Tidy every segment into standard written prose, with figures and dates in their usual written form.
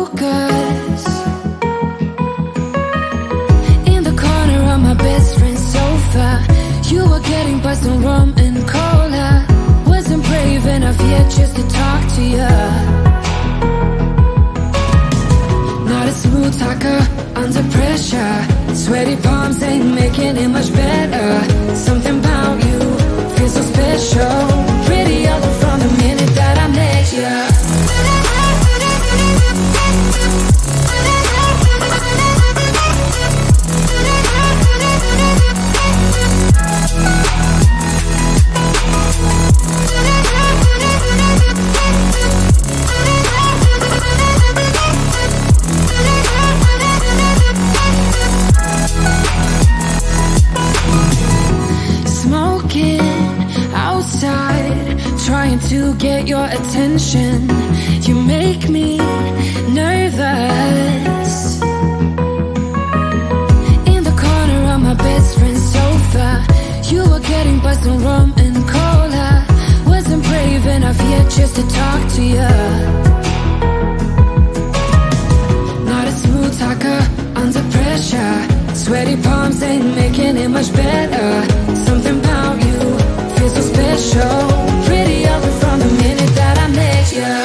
focus. In the corner of my best friend's sofa, you were getting by some rum and cola. Wasn't brave enough yet just to talk to you. Not a smooth talker under pressure. Sweaty palms ain't making it much better. Something about you feels so special. Pretty other from the minute that I met you. Trying to get your attention, you make me nervous. In the corner of my best friend's sofa, you were getting by some rum and cola. Wasn't brave enough yet just to talk to you. Not a smooth talker under pressure. Sweaty palms ain't making it much better. Something about you feels so special. Pretty other from the minute that I met you.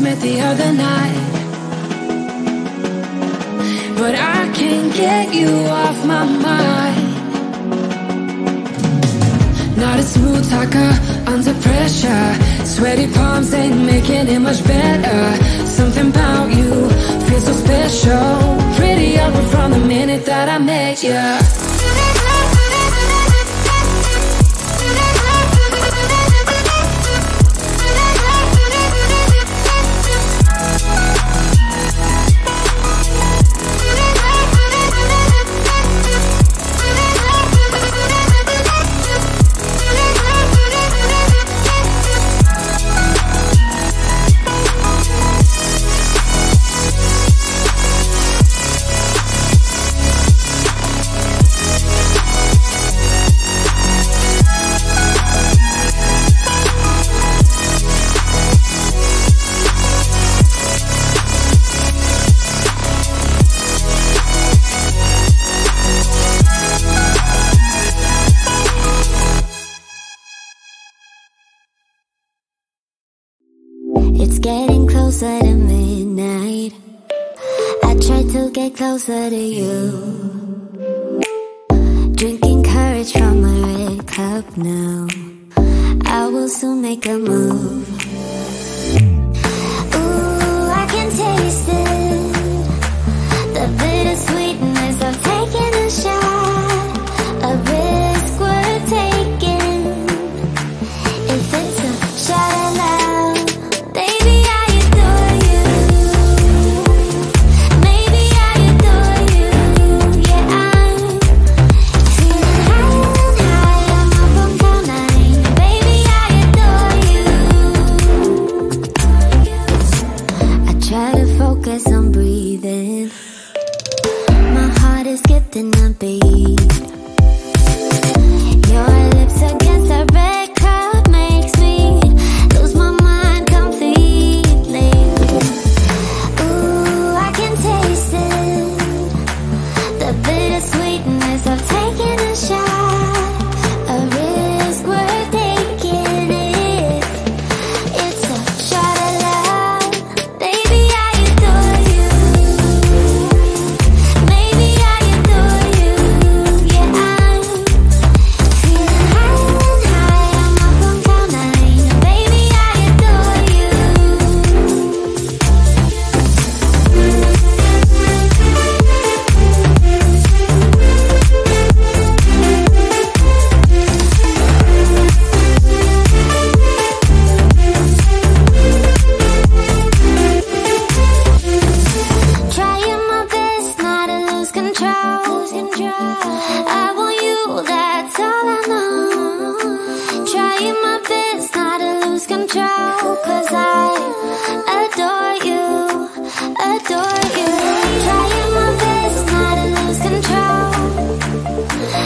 Met the other night, but I can't get you off my mind. Not a smooth talker under pressure. Sweaty palms ain't making it much better. Something about you feels so special. Pretty other from the minute that I met you. It's getting closer to midnight. I try to get closer to you. Drinking courage from my red cup now. I will soon make a move. Ooh, I can taste it. The bittersweetness of taking a shot. A risk worth taking. If it's a shot of love, baby, I adore you. Maybe I adore you. Yeah, I'm feeling high, I'm up on cloud nine. Baby, I adore you. I try to focus on breathing. My heart is skipping a beat. Your lips against a red cup makes me lose my mind completely. Ooh, I can taste it. The bittersweetness of taking a shot. A risk worth taking it. It's a shot of love. Baby, I adore you. Maybe I adore you. lose control, 'cause I adore you, adore you. Trying my best not to lose control.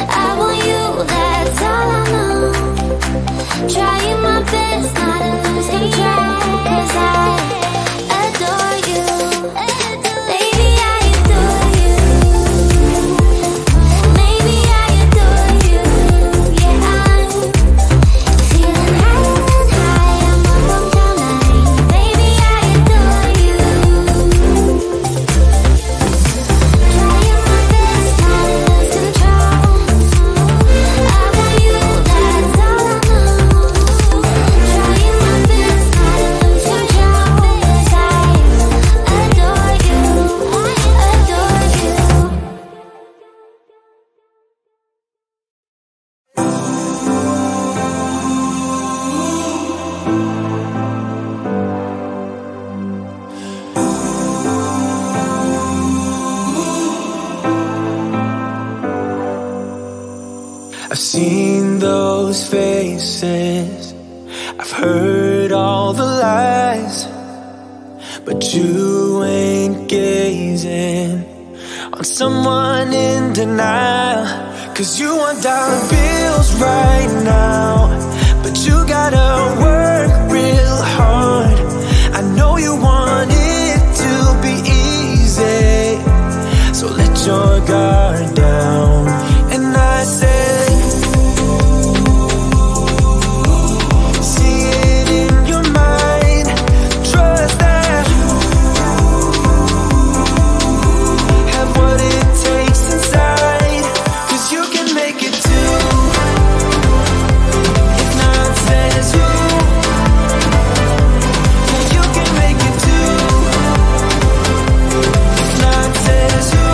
I want you, that's all I know. Trying my best not to lose control, 'cause I adore you. Baby, I adore you. Maybe I adore you. Yeah, I'm feeling higher and higher. I'm up on cloud nine. Baby, I adore you. Trying my best not to lose control. I want you, that's all I know. Trying my best not to lose control, 'cause I adore you, adore you. I've seen those faces, I've heard all the lies, but you ain't gazing on someone in denial. 'Cause you want dollar bills right now, but you gotta work real hard. I know you want it to be easy, so let your guard down. And I said, see it in your mind, trust that, have what it takes inside, 'cause you can make it too. If not says who, yeah, you can make it too. If not says who,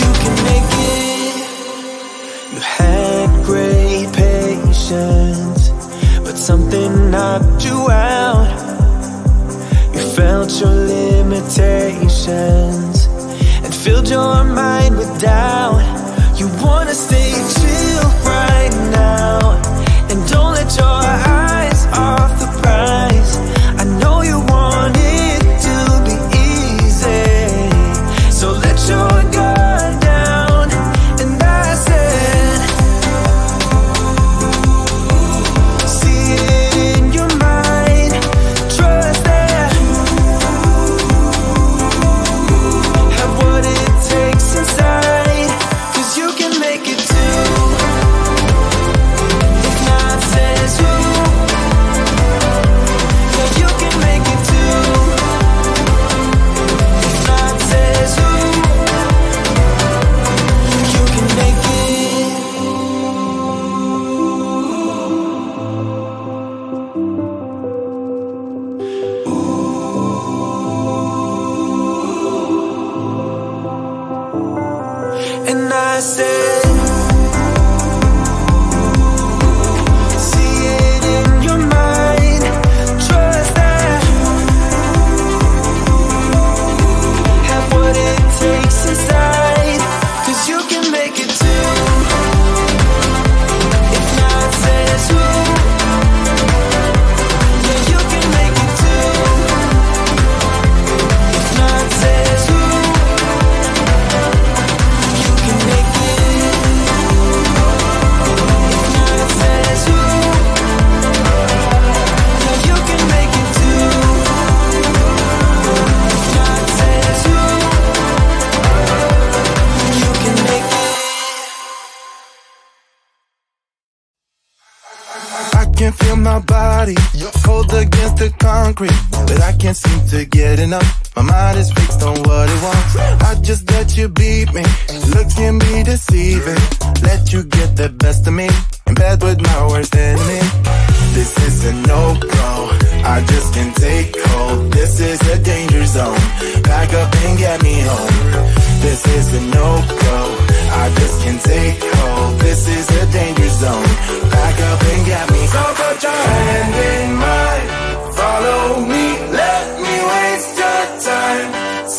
you can make it. You had great patience, but something knocked you out. You felt your limitations and filled your mind with doubt. You wanna stay chill right now, and don't let your eyes off the prize. I know you want it to be easy, so let your guard down. And I said, see it in your mind, trust that, have what it takes inside, 'cause you can make it too. If not says who, yeah, you can make it too. If not says who, you can make it. And I said, see it in your mind, trust that, have what it takes inside, 'cause you can make it too. If not says who, yeah, you can make it too. If not says who, you can make it. If not says who, yeah, you can make it too. If not says who, you can make it. I can feel my body cold against the concrete, but I can't seem to get enough. My mind is fixed on what it wants. I just let you beat me. Looks can be deceiving. Let you get the best of me in bed with my worst enemy. This is a no-go. I just can't take hold. This is a danger zone. Back up and get me home. This is a no-go. I just can't take hold. This is a danger zone. Back up and get me home. So put your hand in mine. Follow me. Let me waste your time.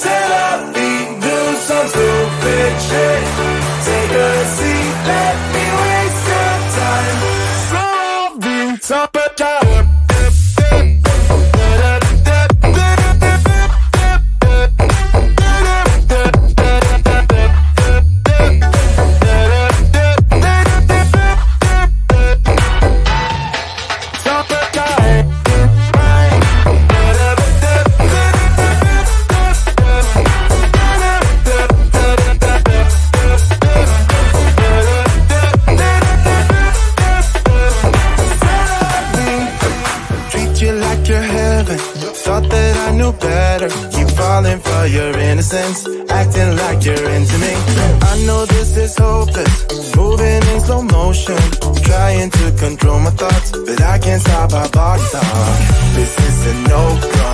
Set up feet. Do some stupid shit. Take a seat. Let me waste your time. So I've been Summertime. Acting like you're into me. I know this is hopeless, moving in slow motion, trying to control my thoughts, but I can't stop our body talk. This is a no-go,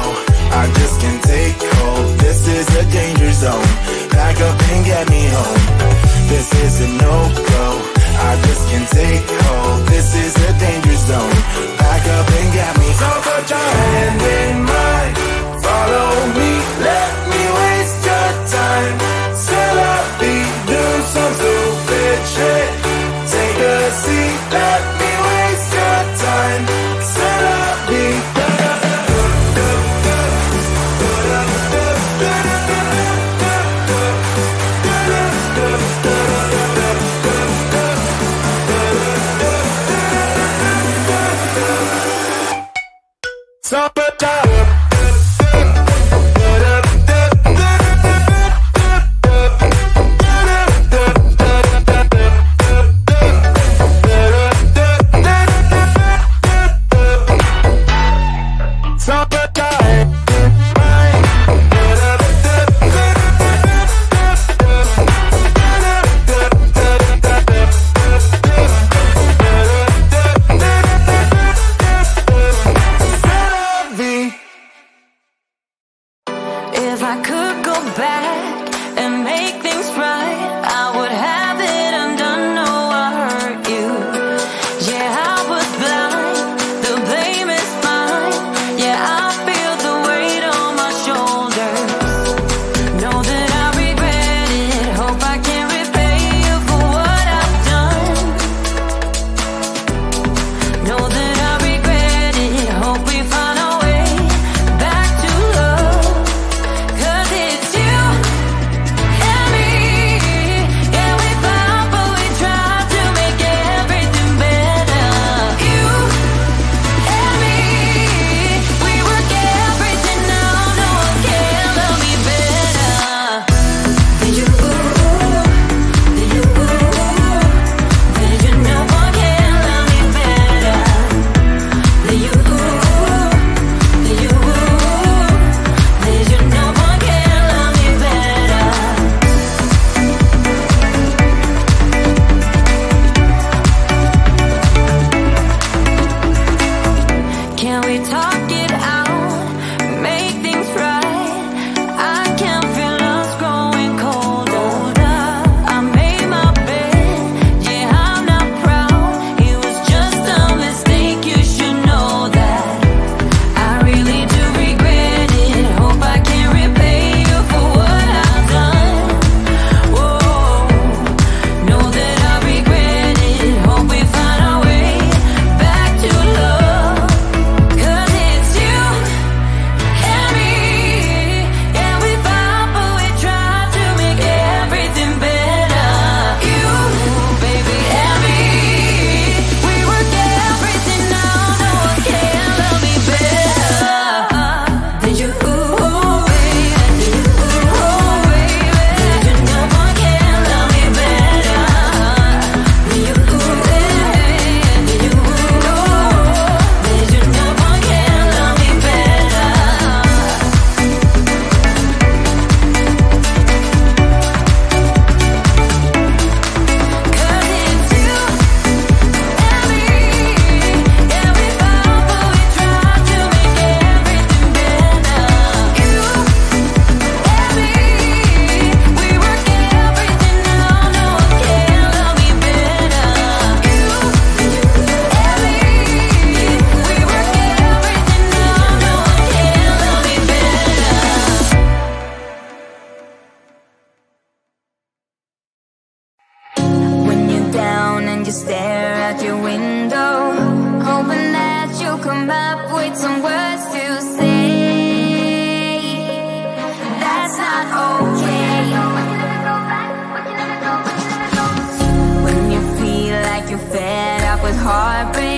I just can't take hold. This is a danger zone, back up and get me home. This is a no-go, I just can't take hold. This is a danger zone, back up and get me home. So put your hand in mine, follow me, let me waste your time. Still up, do some stupid shit. Take a seat, let me waste your time. Still up, summertime. come up with some words to say. That's not okay. When you feel like you're fed up with heartbreak,